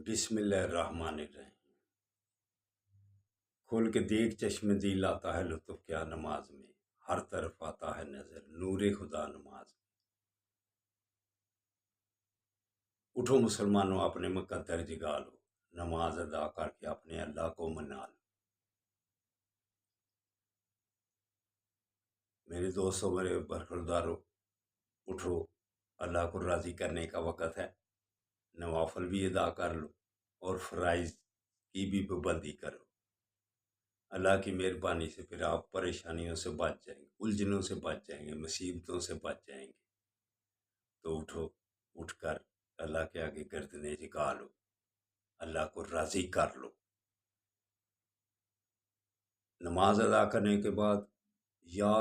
بسم اللہ الرحمن الرحیم۔ کھول کے دیکھ چشم دل آتا ہے لطف کیا نماز میں، ہر طرف آتا ہے نظر نور خدا نماز میں۔ اٹھو مسلمانوں اپنے مقدر جگا لو، نماز ادا کر کے اپنے اللہ کو منا لو۔ میرے دوستوں، میرے برخورداروں، اٹھو، اللہ کو راضی کرنے کا وقت ہے۔ نوافل بھی ادا کر لو اور فرائض کی بھی پابندی کرو۔ اللہ کی مہربانی سے پھر آپ پریشانیوں سے بچ جائیں گے، الجھنوں سے بچ جائیں گے، مصیبتوں سے بچ جائیں گے۔ تو اٹھو، اٹھ کر اللہ کے آگے گردنیں جھکا لو، اللہ کو راضی کر لو۔ نماز ادا کرنے کے بعد یا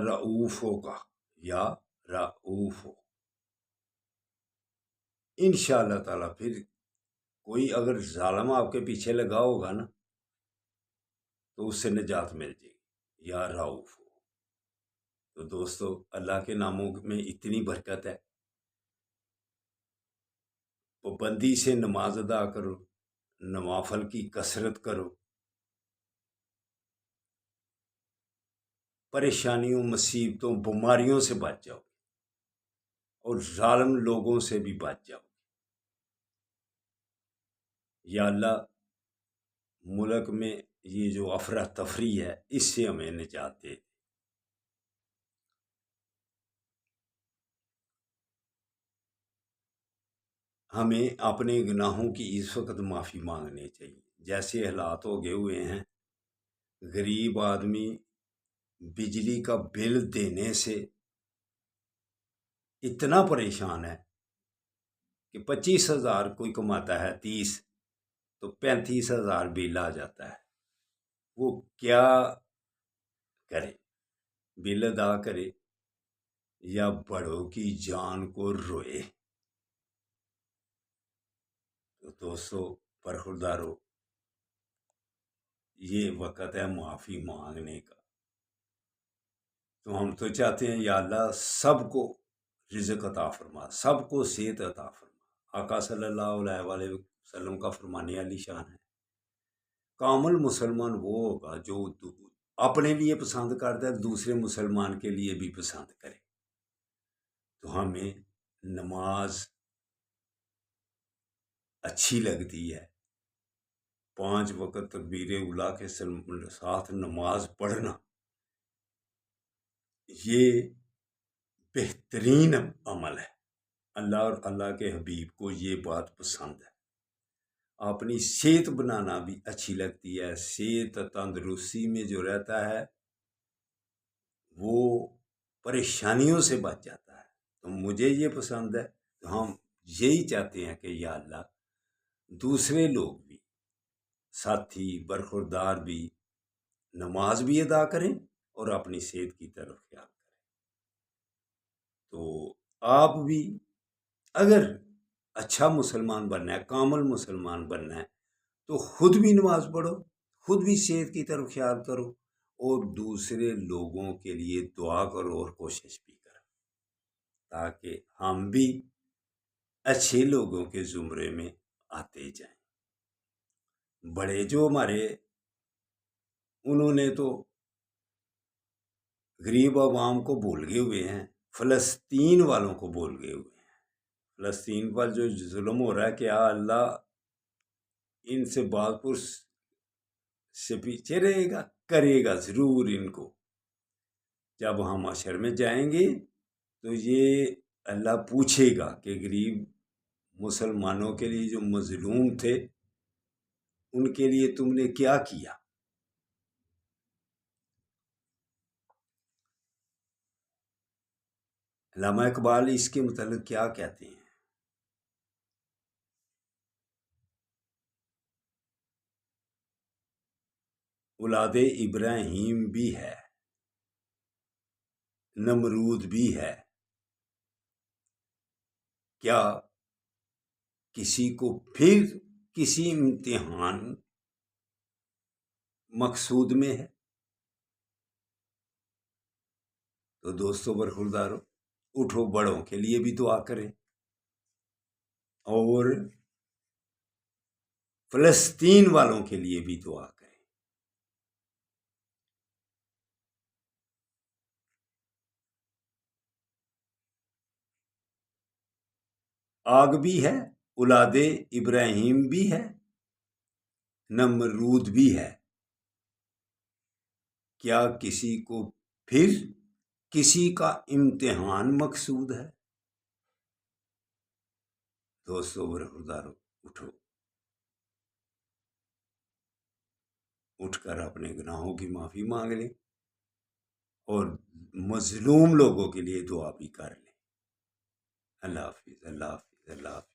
رؤوف ہوگا، یا رؤوف ہو، انشاءاللہ تعالیٰ۔ پھر کوئی اگر ظالم آپ کے پیچھے لگا ہوگا نا تو اس سے نجات مل جائے گی، یا رؤوف ہو۔ تو دوستو، اللہ کے ناموں میں اتنی برکت ہے، پابندی سے نماز ادا کرو، نوافل کی کثرت کرو، پریشانیوں، مصیبتوں، بیماریوں سے بچ جاؤ اور ظالم لوگوں سے بھی بچ جاؤ۔ یا اللہ، ملک میں یہ جو افراتفری ہے اس سے ہمیں نجات دے۔ ہمیں اپنے گناہوں کی اس وقت معافی مانگنی چاہیے۔ جیسے حالات ہو گئے ہوئے ہیں، غریب آدمی بجلی کا بل دینے سے اتنا پریشان ہے کہ 25,000 کوئی کماتا ہے، 30 تو 35,000 بل آ جاتا ہے۔ وہ کیا کرے؟ بل ادا کرے یا بڑوں کی جان کو روئے؟ تو دوستو، برخوردارو، یہ وقت ہے معافی مانگنے کا۔ تو ہم تو چاہتے ہیں یا اللہ سب کو رزق عطا فرما، سب کو صحت عطا فرما۔ آقا صلی اللہ علیہ وسلم کا فرمان علی شان ہے، کامل مسلمان وہ ہوگا جو اپنے لیے پسند کرتا ہے، دوسرے مسلمان کے لیے بھی پسند کرے۔ تو ہمیں نماز اچھی لگتی ہے، 5 وقت تکبیر اولیٰ کے ساتھ نماز پڑھنا، یہ بہترین عمل ہے۔ اللہ اور اللہ کے حبیب کو یہ بات پسند ہے۔ اپنی صحت بنانا بھی اچھی لگتی ہے۔ صحت تندرستی میں جو رہتا ہے وہ پریشانیوں سے بچ جاتا ہے۔ تو مجھے یہ پسند ہے۔ تو ہم یہی چاہتے ہیں کہ یا اللہ دوسرے لوگ بھی، ساتھی برخوردار بھی نماز بھی ادا کریں اور اپنی صحت کی طرف خیال کریں۔ تو آپ بھی اگر اچھا مسلمان بننا ہے، کامل مسلمان بننا ہے، تو خود بھی نماز پڑھو، خود بھی صحت کی طرف خیال کرو اور دوسرے لوگوں کے لیے دعا کرو اور کوشش بھی کرو، تاکہ ہم بھی اچھے لوگوں کے زمرے میں آتے جائیں۔ بڑے جو ہمارے، انہوں نے تو غریب عوام کو بھول گئے ہوئے ہیں، فلسطین والوں کو بھول گئے ہوئے ہیں۔ فلسطین پر جو ظلم ہو رہا ہے کہ اللہ ان سے باز پرس سے پیچھے رہے گا، کرے گا ضرور ان کو۔ جب ہم حشر میں جائیں گے تو یہ اللہ پوچھے گا کہ غریب مسلمانوں کے لیے جو مظلوم تھے ان کے لیے تم نے کیا کیا؟ علامہ اقبال اس کے متعلق کیا کہتے ہیں؟ اولاد ابراہیم بھی ہے، نمرود بھی ہے، کیا کسی کو پھر کسی امتحان مقصود میں ہے؟ تو دوستو برخوردارو، اٹھو، بڑوں کے لیے بھی دعا کریں اور فلسطین والوں کے لیے بھی دعا کریں۔ آگ بھی ہے، اولاد ابراہیم بھی ہے، نمرود بھی ہے، کیا کسی کو پھر کسی کا امتحان مقصود ہے؟ دوستو برخوردارو، اٹھو، اٹھ کر اپنے گناہوں کی معافی مانگ لیں اور مظلوم لوگوں کے لیے دعا بھی کر لیں۔ اللہ حافظ، اللہ حافظ، اللہ حافظ۔